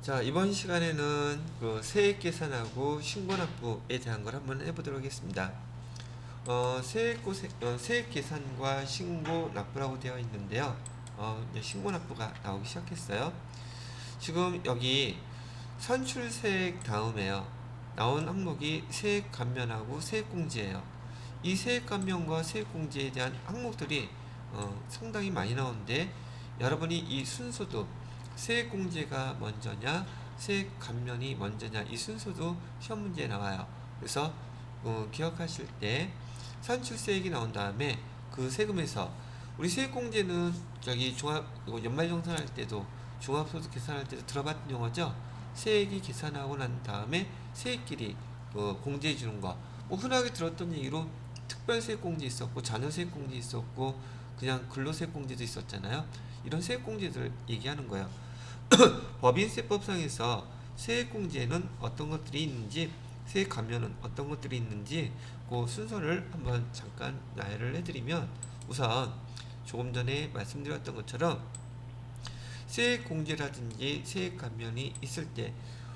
자, 이번 시간에는 그 세액 계산하고 신고납부에 대한 걸 한번 해보도록 하겠습니다. 세액 계산과 신고납부라고 되어 있는데요. 이제 신고납부가 나오기 시작했어요. 지금 여기 선출세액 다음에요. 나온 항목이 세액 감면하고 세액공제예요. 이 세액 감면과 세액공제에 대한 항목들이 상당히 많이 나오는데 여러분이 이 순서도 세액공제가 먼저냐 세액 감면이 먼저냐 이 순서도 시험 문제에 나와요. 그래서 기억하실 때 선출세액이 나온 다음에 그 세금에서 우리 세액공제는 저기 연말정산할 때도 종합소득 계산할 때도 들어봤던 용어죠. 세액이 계산하고 난 다음에 세액끼리 공제해 주는 거. 뭐 흔하게 들었던 얘기로 특별세액공제 있었고 자녀세액공제 있었고 그냥 근로세액공제도 있었잖아요. 이런 세액공제들 얘기하는 거예요. 법인세법상에서 세액공제는 어떤 것들이 있는지 세액 감면은 어떤 것들이 있는지 그 순서를 한번 잠깐 나열을 해드리면 우선 조금 전에 말씀드렸던 것처럼 세액 공제라든지 세액 감면이 있을 때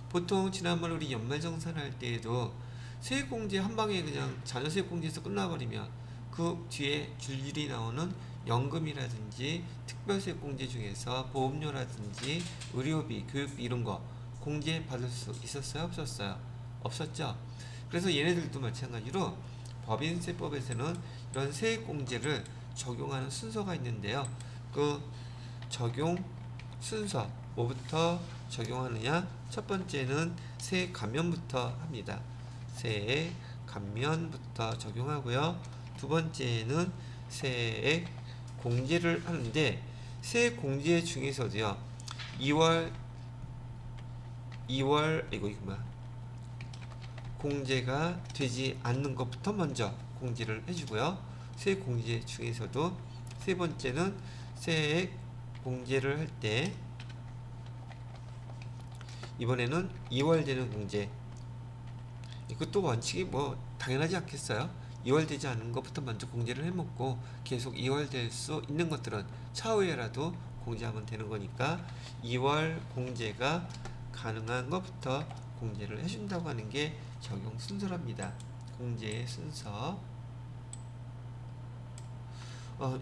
보통 지난번 우리 연말정산할 때에도 세액 공제 한 방에 그냥 자녀세액 공제에서 끝나버리면 그 뒤에 줄줄이 나오는 연금이라든지 특별세액 공제 중에서 보험료라든지 의료비, 교육비 이런 거 공제 받을 수 있었어요? 없었어요? 없었죠? 그래서 얘네들도 마찬가지로 법인세법에서는 이런 세액 공제를 적용하는 순서가 있는데요. 그 적용 순서 뭐부터 적용하느냐? 첫 번째는 세액 감면부터 합니다. 세액 감면부터 적용하고요. 두 번째는 세액 공제를 하는데 세액 공제 중에서도요. 2월 이거 뭐야? 공제가 되지 않는 것부터 먼저 공제를 해주고요. 세액 공제 중에서도 세 번째는 세액 공제를 할 때 이번에는 2월 되는 공제 이것도 원칙이 뭐 당연하지 않겠어요? 2월 되지 않은 것부터 먼저 공제를 해먹고 계속 2월 될 수 있는 것들은 차후에라도 공제하면 되는 거니까 2월 공제가 가능한 것부터 공제를 해준다고 하는 게 적용 순서랍니다. 공제의 순서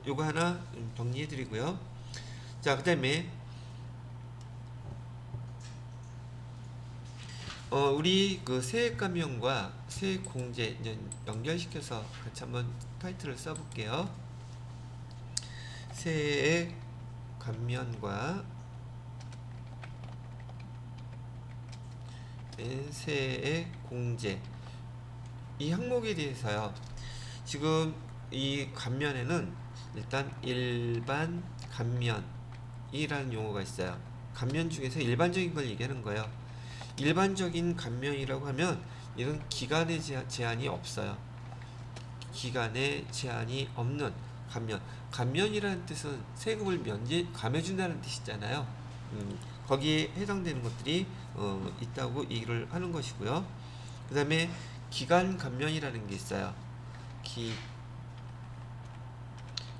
요거 하나 정리해 드리고요. 자, 그 다음에 우리 그 세액 감면과 세액 공제 연결시켜서 같이 한번 타이틀을 써볼게요. 세액 감면과 세액 공제 이 항목에 대해서요. 지금 이 감면에는 일단 일반 감면이라는 용어가 있어요. 감면 중에서 일반적인 걸 얘기하는 거예요. 일반적인 감면이라고 하면 이런 기간의 제한이 없어요. 기간의 제한이 없는 감면. 감면이라는 뜻은 세금을 감해준다는 뜻이잖아요. 거기에 해당되는 것들이 있다고 얘기를 하는 것이고요. 그 다음에 기간 감면이라는 게 있어요.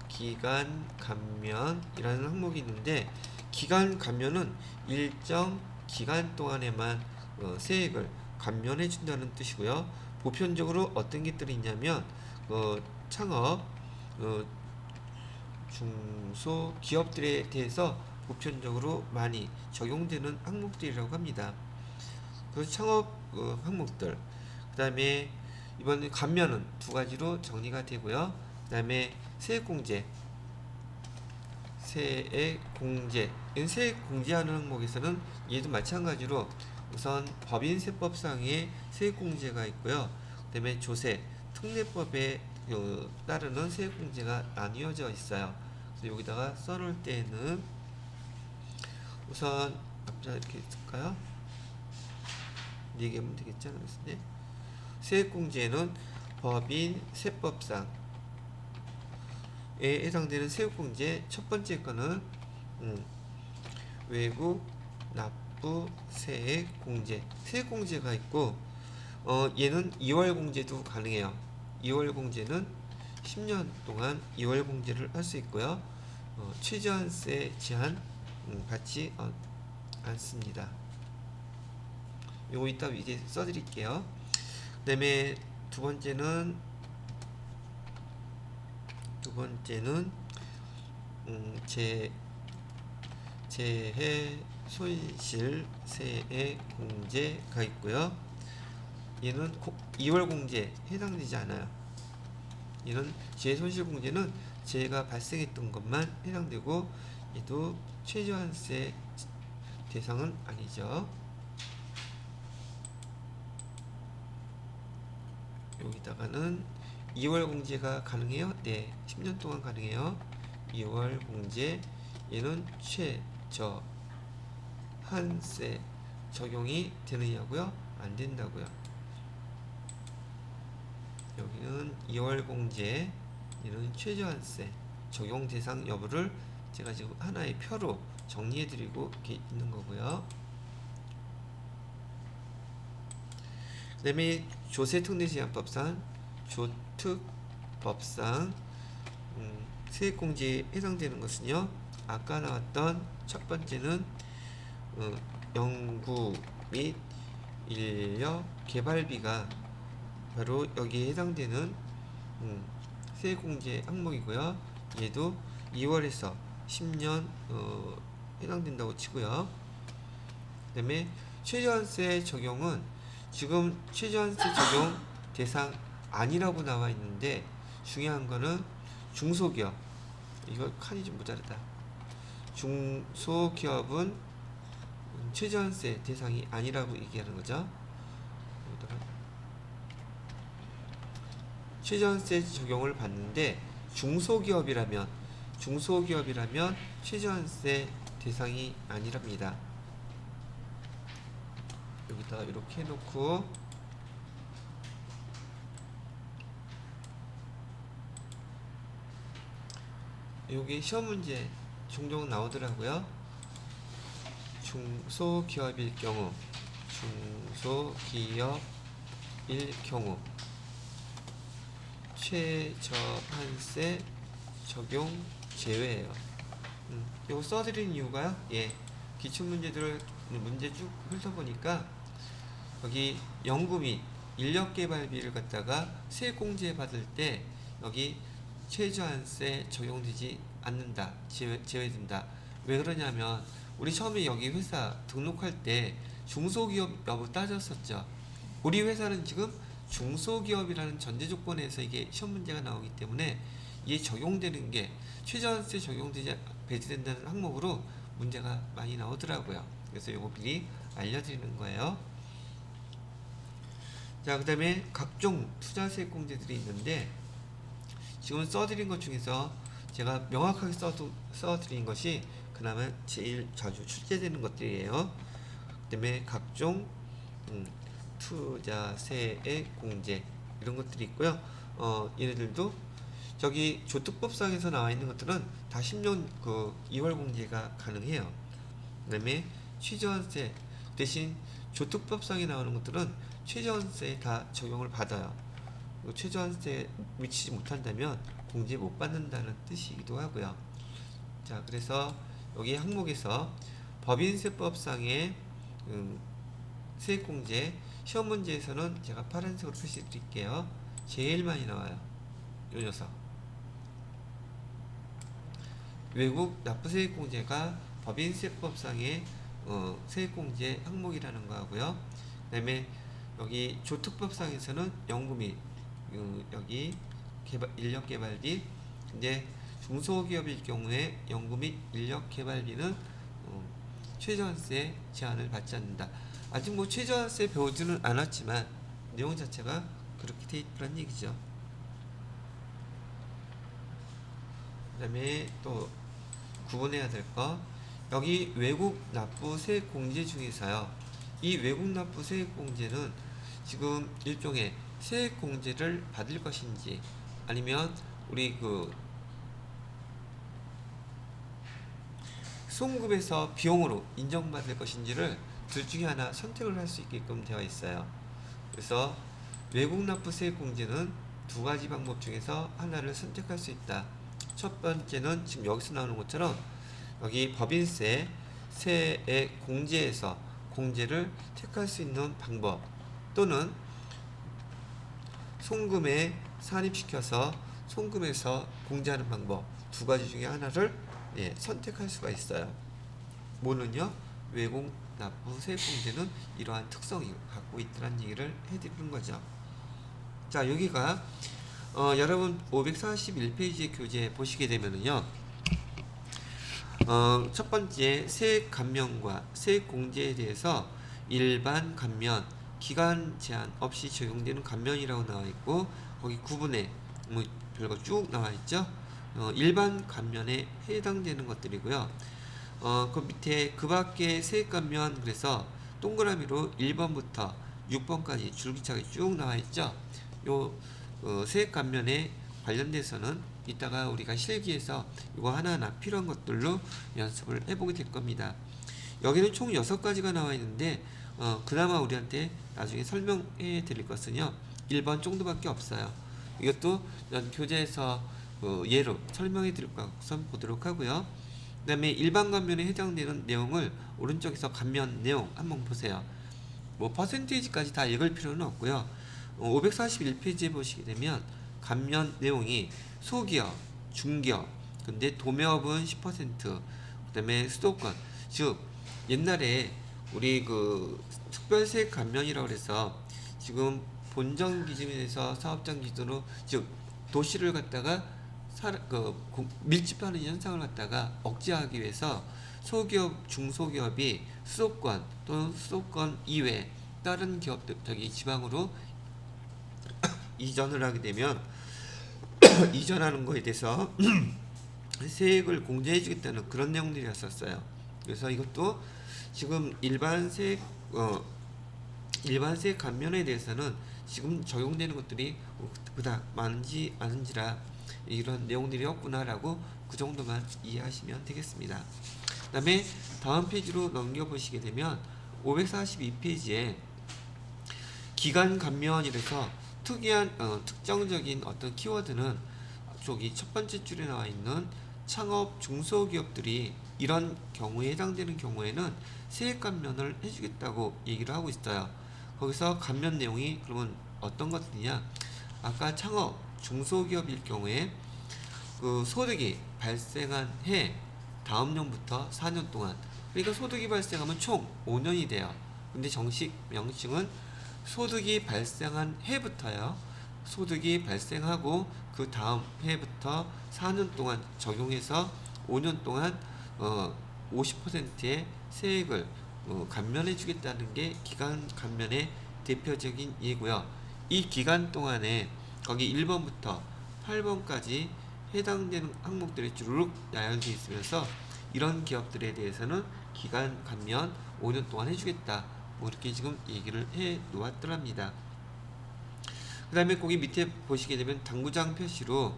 기간 감면이라는 항목이 있는데 기간 감면은 일정 기간 동안에만 세액을 감면해 준다는 뜻이고요. 보편적으로 어떤 것들이 있냐면 창업 중소기업들에 대해서 보편적으로 많이 적용되는 항목들이라고 합니다. 그 창업 항목들 그 다음에 이번 감면은 두 가지로 정리가 되고요. 그 다음에 세액공제 세액공제하는 항목에서는 얘도 마찬가지로 우선 법인세법상의 세액공제가 있고요. 그 다음에 조세, 특례법에 따르는 세액공제가 나뉘어져 있어요. 그래서 여기다가 써놓을 때는 우선 앞자 이렇게 쓸까요? 얘기하면 되겠죠? 네. 세액공제는 법인세법상 에 해당되는 세액공제 첫 번째 거는 외국 납부 세액공제 세액공제가 있고 얘는 2월 공제도 가능해요. 2월 공제는 10년 동안 2월 공제를 할 수 있고요. 최저한세 제한 받지 않습니다. 요거 이따 이제 써드릴게요. 그 다음에 두 번째는 재해 손실세의 공제가 있고요. 얘는 2월 공제 해당되지 않아요. 얘는 재해 손실 공제는 재해가 발생했던 것만 해당되고, 얘도 최저한세 대상은 아니죠. 여기다가는 2월 공제가 가능해요? 네, 10년 동안 가능해요. 2월 공제, 얘는 최저한세 적용이 되느냐고요? 안 된다고요. 여기는 2월 공제, 얘는 최저한세 적용 대상 여부를 제가 지금 하나의 표로 정리해드리고 이렇게 있는 거고요. 그 다음에 조세특례제한법상 세액공제에 해당되는 것은요, 아까 나왔던 첫 번째는 연구 및 인력 개발비가 바로 여기에 해당되는 세액공제 항목이고요. 얘도 2월에서 10년 해당된다고 치고요. 그 다음에 최저한세 적용은 지금 최저한세 적용 대상 아니라고 나와 있는데, 중요한 거는 중소기업, 이거 칸이 좀 모자르다. 중소기업은 최저한세 대상이 아니라고 얘기하는 거죠. 최저한세 적용을 받는데 중소기업이라면 최저한세 대상이 아니랍니다. 여기다가 이렇게 해놓고, 여기 시험 문제 종종 나오더라고요. 중소기업일 경우 최저한세 적용 제외예요. 이거 써드린 이유가요, 기출문제들을 문제 쭉 훑어보니까 여기 연구 및 인력개발비를 갖다가 세액공제 받을 때 여기 최저한세 적용되지 않는다, 제외된다. 왜 그러냐면 우리 처음에 여기 회사 등록할 때 중소기업 여부 따졌었죠. 우리 회사는 지금 중소기업이라는 전제 조건에서 이게 시험 문제가 나오기 때문에 이게 적용되는 게 최저한세 적용되지 배제된다는 항목으로 문제가 많이 나오더라고요. 그래서 요거 미리 알려드리는 거예요. 자, 그 다음에 각종 투자세액공제들이 있는데, 지금 써드린 것 중에서 제가 명확하게 써드린 것이 그나마 제일 자주 출제되는 것들이에요. 그 다음에 각종 투자세액공제 이런 것들이 있고요. 얘네들도 저기 조특법상에서 나와 있는 것들은 다 10년 2월 공제가 가능해요. 그 다음에 최저한세 대신 조특법상에 나오는 것들은 최저한세에 다 적용을 받아요. 최저한세에 미치지 못한다면 공제 못 받는다는 뜻이기도 하고요. 자, 그래서 여기 항목에서 법인세법상의 세액공제 시험 문제에서는 제가 파란색으로 표시해 드릴게요. 제일 많이 나와요, 요 녀석. 외국 납부세액공제가 법인세법상의 세액공제 항목이라는 거 하고요. 그 다음에 여기 조특법상에서는 연구 및 여기 인력개발비, 근데 중소기업일 경우에 연구 및 인력개발비는 최저한세 제한을 받지 않는다. 아직 뭐 최저한세 배우지는 않았지만 내용 자체가 그렇게 돼 있다는 얘기죠. 그 다음에 또 구분해야 될 거, 여기 외국 납부 세액 공제 중에서요, 이 외국 납부 세액 공제는 지금 일종의 세액 공제를 받을 것인지 아니면 우리 송금에서 비용으로 인정받을 것인지를 둘 중에 하나 선택을 할 수 있게끔 되어 있어요. 그래서 외국 납부 세액 공제는 두 가지 방법 중에서 하나를 선택할 수 있다. 첫 번째는 지금 여기서 나오는 것처럼 여기 법인세 세액 공제에서 공제를 택할 수 있는 방법, 또는 송금에 산입시켜서 송금해서 공제하는 방법, 두 가지 중에 하나를 선택할 수가 있어요. 뭐는요? 외국 납부 세액공제는 이러한 특성이 갖고 있다는 얘기를 해드리는 거죠. 자, 여기가 여러분 541페이지 교재 보시게 되면은요, 첫 번째 세액 감면과 세액 공제에 대해서 일반 감면, 기간 제한 없이 적용되는 감면이라고 나와 있고, 거기 구분에 뭐 별거 쭉 나와 있죠. 일반 감면에 해당되는 것들이고요. 그 밑에 그 밖에 세액 감면, 그래서 동그라미로 1번부터 6번까지 줄기차게 쭉 나와 있죠. 요 세액 감면에 관련돼서는 이따가 우리가 실기에서 이거 하나하나 필요한 것들로 연습을 해보게 될 겁니다. 여기는 총 6가지가 나와 있는데 그나마 우리한테 나중에 설명해 드릴 것은요 1번 정도밖에 없어요. 이것도 교재에서 예로 설명해 드릴 것을 보도록 하고요. 그 다음에 일반 감면에 해당되는 내용을 오른쪽에서 감면 내용 한번 보세요. 뭐 퍼센테이지까지 다 읽을 필요는 없고요. 541페이지에 보시게 되면 감면 내용이 소기업, 중기업, 근데 도매업은 10%, 그 다음에 수도권, 즉 옛날에 우리 그 특별세액 감면이라고 해서 지금 본정 기준에서 사업장 기준으로, 즉 도시를 갖다가 밀집하는 현상을 갖다가 억제하기 위해서 소기업, 중소기업이 수도권 또는 수도권 이외 다른 기업들, 지방으로 이전을 하게 되면 이전하는 거에 대해서 세액을 공제해 주겠다는 그런 내용들이었었어요. 그래서 이것도 지금 일반 세액 감면에 대해서는 지금 적용되는 것들이 그닥 많은지 아닌지라 이런 내용들이 없구나라고 그 정도만 이해하시면 되겠습니다. 그 다음에 다음 페이지로 넘겨보시게 되면 542페이지에 기간 감면이라서 특이한 특정적인 어떤 키워드는 저기 첫 번째 줄에 나와 있는 창업 중소기업들이 이런 경우에 해당되는 경우에는 세액 감면을 해주겠다고 얘기를 하고 있어요. 거기서 감면 내용이 그러면 어떤 것들이냐? 아까 창업 중소기업일 경우에 그 소득이 발생한 해 다음 년부터 4년 동안, 그러니까 소득이 발생하면 총 5년이 돼요. 근데 정식 명칭은 소득이 발생한 해부터요. 소득이 발생하고 그 다음 해부터 4년 동안 적용해서 5년 동안 50%의 세액을 감면해 주겠다는 게 기간 감면의 대표적인 예고요. 이 기간 동안에 거기 1번부터 8번까지 해당되는 항목들이 주르륵 나열되어 있으면서 이런 기업들에 대해서는 기간 감면 5년 동안 해주겠다, 뭐 이렇게 지금 얘기를 해 놓았더랍니다. 그 다음에 거기 밑에 보시게 되면 당구장 표시로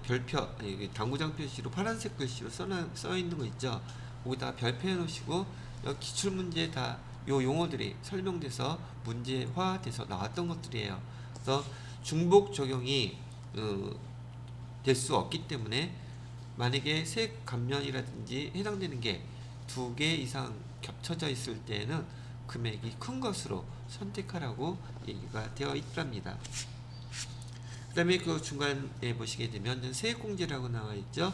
별표, 당구장 표시로 파란색 글씨로 써 있는 거 있죠. 거기다가 별표 해 놓으시고 기출 문제 다 요 용어들이 설명돼서 문제화돼서 나왔던 것들이에요. 그래서 중복 적용이 될 수 없기 때문에 만약에 세액 감면이라든지 해당되는 게 2개 이상 겹쳐져 있을 때에는 금액이 큰 것으로 선택하라고 얘기가 되어 있답니다. 그 다음에 그 중간에 보시게 되면 세액공제라고 나와 있죠.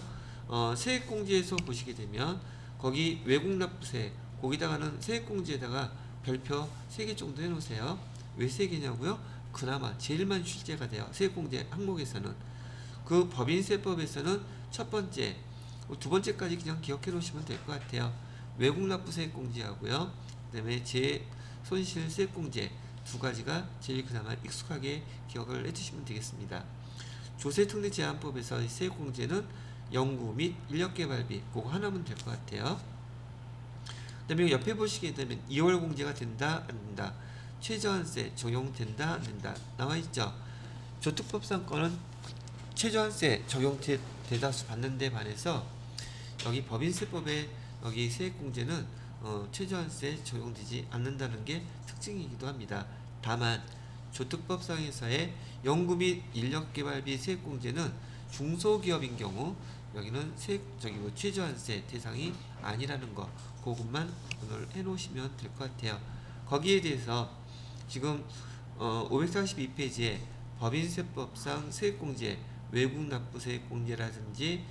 세액공제에서 보시게 되면 거기 외국납부세, 거기다가는 세액공제에다가 별표 3개 정도 해놓으세요. 왜 3개냐고요? 그나마 제일만 출제가 돼요. 세액공제 항목에서는. 그 법인세법에서는 첫 번째, 두 번째까지 그냥 기억해 놓으시면 될 것 같아요. 외국납부세액공제하고요. 그 다음에 손실세액공제 두 가지가 제일 그나마 익숙하게 기억을 해두시면 되겠습니다. 조세특례제한법에서 세액공제는 연구 및 인력개발비 그거 하나면 될 것 같아요. 그 다음에 옆에 보시게 되면 2월 공제가 된다 안 된다, 최저한세 적용된다 안 된다 나와있죠. 조특법상 건은 최저한세 적용 대다수 받는 데 반해서 여기 법인세법에 여기 세액공제는 최저한세 적용되지 않는다는 게 특징이기도 합니다. 다만 조특법상에서의 연구 및 인력개발비 세액공제는 중소기업인 경우 여기는 최저한세 대상이 아니라는 거, 그것만 구분을 해 놓으시면 될 것 같아요. 거기에 대해서 지금 542페이지에 법인세법상 세액공제, 외국납부 세액공제라든지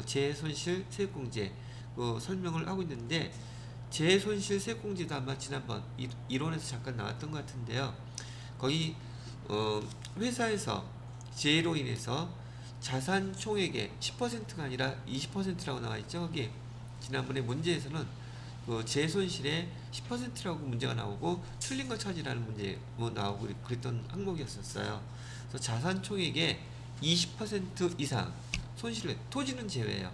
재손실 세액공제 설명을 하고 있는데, 재손실 세액공제도 아마 지난번 이론에서 잠깐 나왔던 것 같은데요. 거기 회사에서 재해로 인해서 자산 총액의 10%가 아니라 20%라고 나와 있죠. 거기 지난번에 문제에서는 재손실의 10%라고 문제가 나오고 틀린 거 찾으라는 문제 나오고 그랬던 항목이었었어요. 그래서 자산 총액의 20% 이상 손실을, 토지는 제외해요.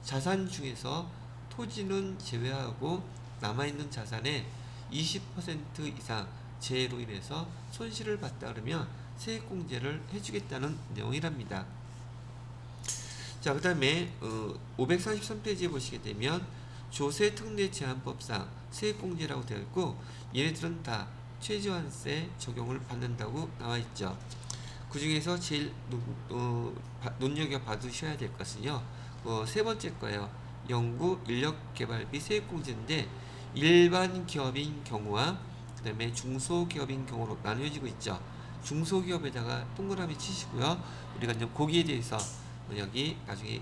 자산 중에서 토지는 제외하고 남아있는 자산의 20% 이상 재해로 인해서 손실을 봤다 그러면 세액공제를 해주겠다는 내용이랍니다. 자, 그 다음에 543페이지에 보시게 되면 조세특례제한법상 세액공제라고 되어 있고, 얘네들은 다 최저한세 적용을 받는다고 나와 있죠. 그 중에서 제일 눈여겨봐두셔야 될 것은요, 세 번째 거예요. 연구 인력개발비 세액공제인데, 일반 기업인 경우와 그 다음에 중소기업인 경우로 나뉘어지고 있죠. 중소기업에다가 동그라미 치시고요. 우리가 이제 거기에 대해서 여기 나중에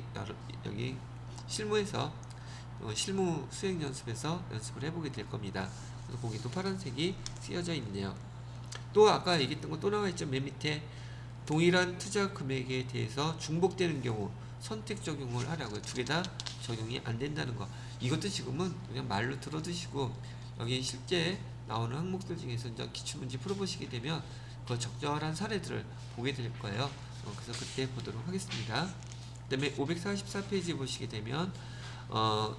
여기 실무에서 실무 수행 연습에서 연습을 해보게 될 겁니다. 그래서 거기도 파란색이 쓰여져 있네요. 또 아까 얘기했던 거 또 나와 있죠. 맨 밑에 동일한 투자 금액에 대해서 중복되는 경우 선택 적용을 하라고요. 두 개 다 적용이 안 된다는 거. 이것도 지금은 그냥 말로 들어두시고, 여기 실제 나오는 항목들 중에서 이제 기출문제 풀어보시게 되면 그 적절한 사례들을 보게 될 거예요. 그래서 그때 보도록 하겠습니다. 그 다음에 544페이지 보시게 되면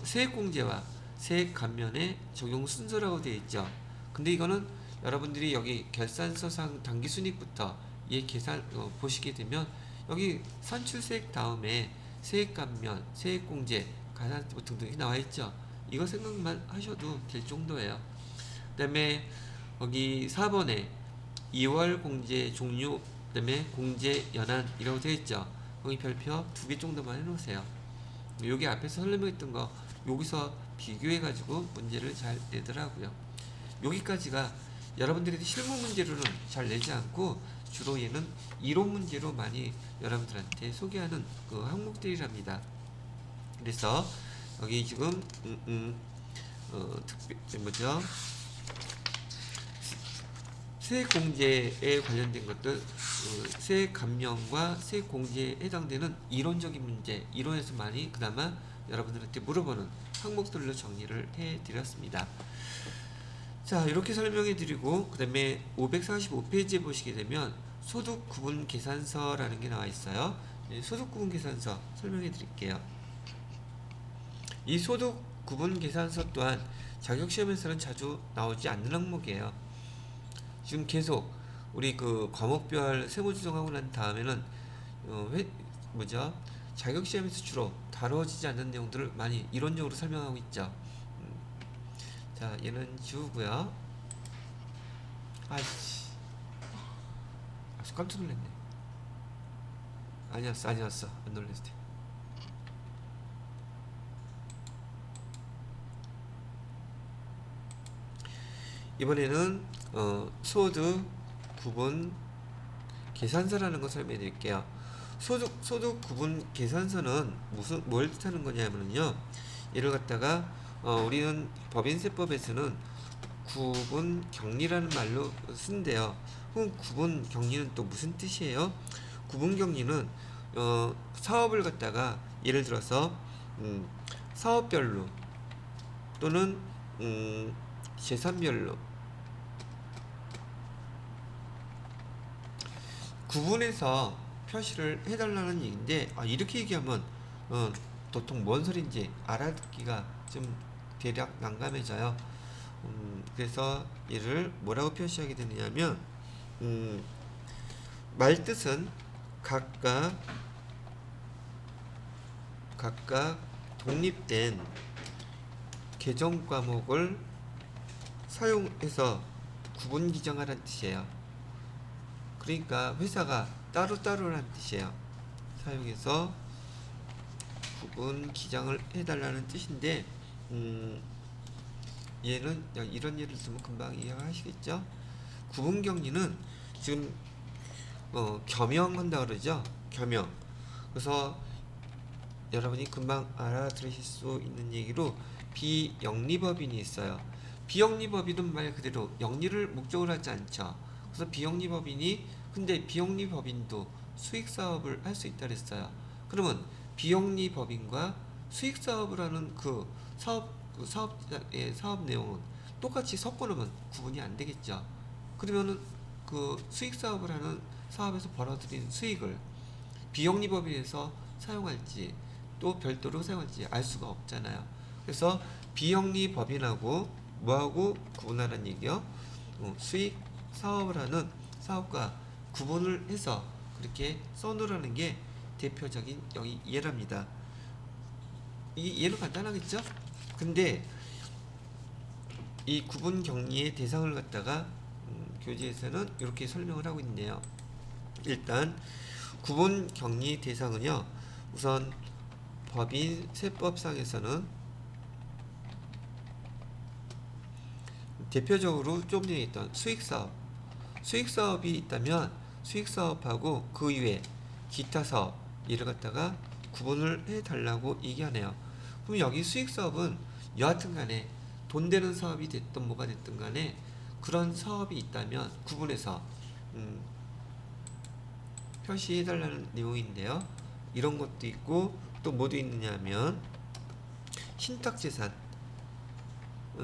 세액공제와 세액감면의 적용 순서라고 되어 있죠. 근데 이거는 여러분들이 여기 결산서상 당기순이익부터 얘 계산 보시게 되면 여기 산출세액 다음에 세액감면, 세액공제, 가산세 등등이 나와 있죠. 이거 생각만 하셔도 될 정도예요. 그 다음에 여기 4번에 2월 공제 종료, 그 다음에 공제 연한이라고 되어 있죠. 거기 별표 2개 정도만 해놓으세요. 여기 앞에서 설명했던 거 여기서 비교해가지고 문제를 잘 내더라고요. 여기까지가 여러분들이 실무 문제로는 잘 내지 않고 주로 얘는 이론 문제로 많이 여러분들한테 소개하는 그 항목들이랍니다. 그래서 여기 지금 뭐죠? 세액공제에 관련된 것들, 세액감면과 세액공제에 해당되는 이론적인 문제, 이론에서 많이 그나마 여러분들한테 물어보는 항목들로 정리를 해드렸습니다. 자, 이렇게 설명해 드리고, 그 다음에 545페이지에 보시게 되면 소득 구분 계산서라는 게 나와 있어요. 소득 구분 계산서 설명해 드릴게요. 이 소득 구분 계산서 또한 자격시험에서는 자주 나오지 않는 항목이에요. 지금 계속 우리 그 과목별 세무조정하고 난 다음에는 자격시험에서 주로 다뤄지지 않는 내용들을 많이 이론적으로 설명하고 있죠. 자, 얘는 지우고요. 아이씨, 깜짝 놀랐네. 아니었어, 안 놀랬을 때. 이번에는 소득 구분 계산서라는 거 설명해 드릴게요. 소득 구분 계산서는 뭘 뜻하는 거냐면요, 얘를 갖다가 우리는 법인세법에서는 구분 격리라는 말로 쓴대요. 그럼 구분 격리는 또 무슨 뜻이에요? 구분 격리는 사업을 갖다가 예를 들어서 사업별로 또는 재산별로 구분해서 표시를 해달라는 얘기인데, 이렇게 얘기하면 도통 뭔 소린지 알아듣기가 좀 대략 난감해져요. 그래서 얘를 뭐라고 표시하게 되느냐면, 말뜻은 각각 독립된 개정 과목을 사용해서 구분 기정하라는 뜻이에요. 그러니까 회사가 따로따로라는 뜻이에요. 사용해서 구분 기장을 해달라는 뜻인데, 얘는 이런 예를 들면 금방 이해하시겠죠? 구분 격리는 지금 겸용한다 그러죠? 겸용. 그래서 여러분이 금방 알아들으실 수 있는 얘기로 비영리법인이 있어요. 비영리법인은 말 그대로 영리를 목적으로 하지 않죠. 그래서 비영리법인이, 근데 비영리법인도 수익사업을 할 수 있다 그랬어요. 그러면 비영리법인과 수익사업을 하는 그 사업 내용은 똑같이 섞어놓으면 구분이 안 되겠죠. 그러면은 그 수익사업을 하는 사업에서 벌어들인 수익을 비영리법인에서 사용할지 또 별도로 사용할지 알 수가 없잖아요. 그래서 비영리법인하고 뭐하고 구분하라는 얘기요? 수익 사업을 하는 사업과 구분을 해서 그렇게 써놓으라는 게 대표적인 여기 예랍니다. 이 예는 간단하겠죠? 근데 이 구분 격리의 대상을 갖다가 교재에서는 이렇게 설명을 하고 있네요. 일단 구분 격리 대상은요, 우선 법인 세법상에서는 대표적으로 좀 전에 있던 수익사업이 있다면 수익사업하고 그 이외 기타 사업 이를 갖다가 구분을 해달라고 얘기하네요. 그럼 여기 수익사업은 여하튼 간에 돈 되는 사업이 됐든 뭐가 됐든 간에 그런 사업이 있다면 구분해서 표시해달라는 내용인데요. 이런 것도 있고 또 뭐도 있느냐 하면 신탁재산.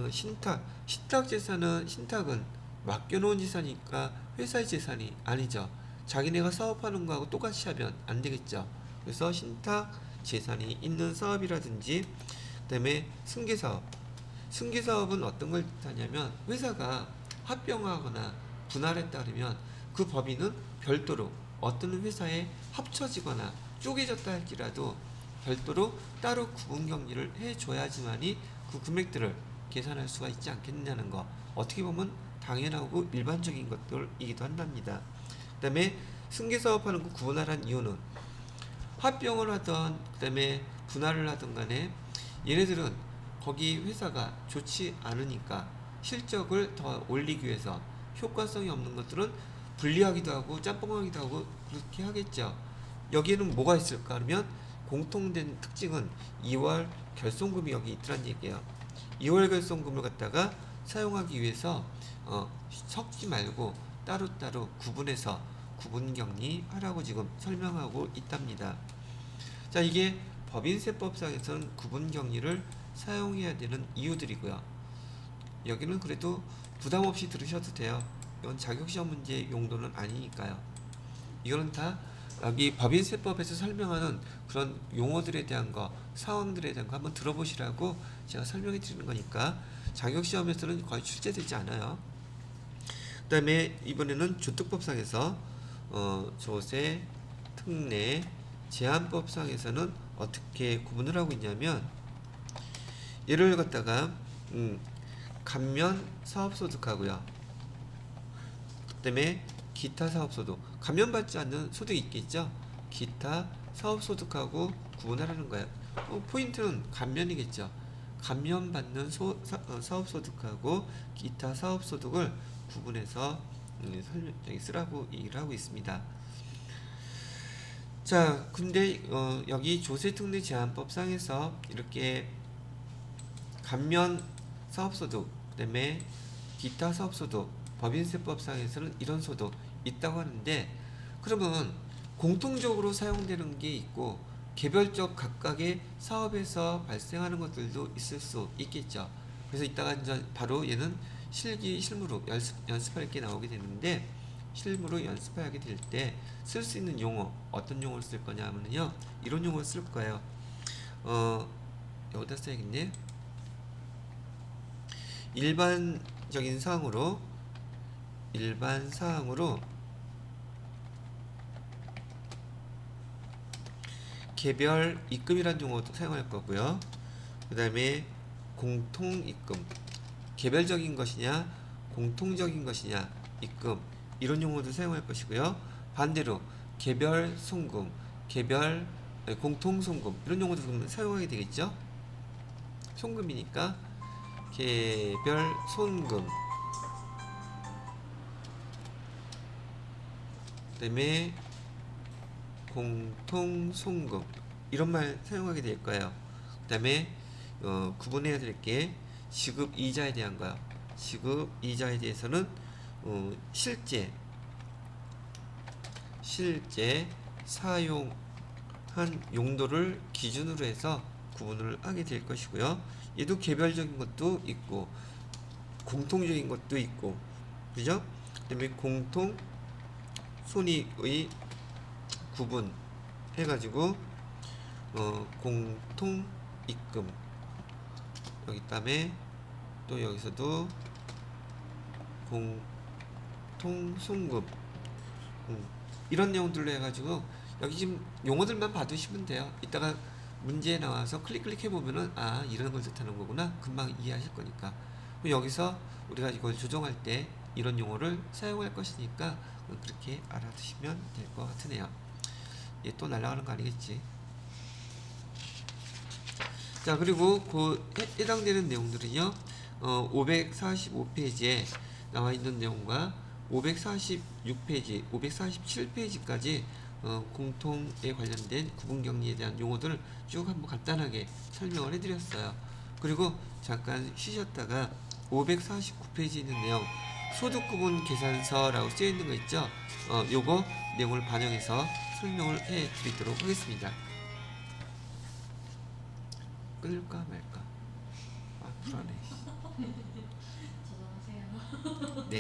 신탁은 맡겨놓은 재산이니까 회사의 재산이 아니죠. 자기네가 사업하는 거하고 똑같이 하면 안 되겠죠. 그래서 신탁 재산이 있는 사업이라든지, 그 다음에 승계사업은 어떤 걸 뜻하냐면 회사가 합병하거나 분할했다 그러면 그 법인은 별도로 어떤 회사에 합쳐지거나 쪼개졌다 할지라도 별도로 따로 구분 격리를 해줘야지만이 그 금액들을 계산할 수가 있지 않겠느냐는 거, 어떻게 보면 당연하고 일반적인 것들이기도 한답니다. 그 다음에 승계사업하는 거 구분하라는 이유는 합병을 하던 그 다음에 분할을 하던 간에 얘네들은 거기 회사가 좋지 않으니까 실적을 더 올리기 위해서 효과성이 없는 것들은 분리하기도 하고 짬뽕하기도 하고 그렇게 하겠죠. 여기에는 뭐가 있을까 하면 공통된 특징은 2월 결손금이 여기 있더란 얘기예요. 2월 결손금을 갖다가 사용하기 위해서 섞지 말고 따로따로 구분해서 구분격리 하라고 지금 설명하고 있답니다. 자, 이게 법인세법상에서는 구분격리를 사용해야 되는 이유들이고요. 여기는 그래도 부담없이 들으셔도 돼요. 이건 자격시험 문제 용도는 아니니까요. 이거는 다 여기 법인세법에서 설명하는 그런 용어들에 대한 거, 상황들에 대한 거 한번 들어보시라고 제가 설명해 드리는 거니까 자격시험에서는 거의 출제되지 않아요. 그 다음에 이번에는 주특법상에서 조세, 특례, 제한법상에서는 어떻게 구분을 하고 있냐면, 예를 갖다가 감면 사업소득하고요, 그 다음에 기타 사업소득, 감면받지 않는 소득이 있겠죠. 기타 사업소득하고 구분하라는 거예요. 포인트는 감면이겠죠. 감면받는 사업소득하고 기타 사업소득을 구분해서 쓰라고 얘기를 하고 있습니다. 자, 근데 여기 조세특례 제한법상에서 이렇게 감면 사업소득, 그 다음에 기타 사업소득, 법인세법상에서는 이런 소득 있다고 하는데, 그러면 공통적으로 사용되는 게 있고 개별적 각각의 사업에서 발생하는 것들도 있을 수 있겠죠. 그래서 이따가 이제 바로 얘는 실무로 연습할 게 나오게 되는데, 실무로 연습하게 될 때 쓸 수 있는 용어, 어떤 용어를 쓸 거냐 하면요, 이런 용어를 쓸 거예요. 여기다 써야겠네. 일반 사항으로 개별 입금이라는 용어도 사용할 거고요. 그 다음에 공통입금, 개별적인 것이냐 공통적인 것이냐 입금, 이런 용어도 사용할 것이고요. 반대로 개별 송금, 개별 공통송금 이런 용어도 그러면 사용하게 되겠죠. 송금이니까 개별 손금, 그다음에 공통 송금 이런 말 사용하게 될 거예요. 그다음에 구분해야 될 게 지급 이자에 대한 거야. 지급 이자에 대해서는 실제 사용한 용도를 기준으로 해서 구분을 하게 될 것이고요. 얘도 개별적인 것도 있고 공통적인 것도 있고, 그죠? 그다음에 공통 손익의 구분 해가지고 공통 입금, 여기 다음에 또 여기서도 공통 송금, 이런 내용들로 해가지고 여기 지금 용어들만 봐두시면 돼요. 이따가 문제에 나와서 클릭 해보면은 아 이런 걸 뜻하는 거구나 금방 이해하실 거니까. 여기서 우리가 이걸 조정할 때 이런 용어를 사용할 것이니까 그렇게 알아두시면 될 것 같으네요. 얘 또 날아가는 거 아니겠지. 자, 그리고 그 해당되는 내용들은요 545페이지에 나와 있는 내용과 546페이지, 547페이지까지 공통에 관련된 구분격리에 대한 용어들을 쭉 한번 간단하게 설명을 해드렸어요. 그리고 잠깐 쉬셨다가 549페이지에 있는 내용, 소득구분 계산서라고 쓰여있는 거 있죠? 요거 내용을 반영해서 설명을 해드리도록 하겠습니다. 끊을까 말까? 아, 불안해. 저장하세요. 네.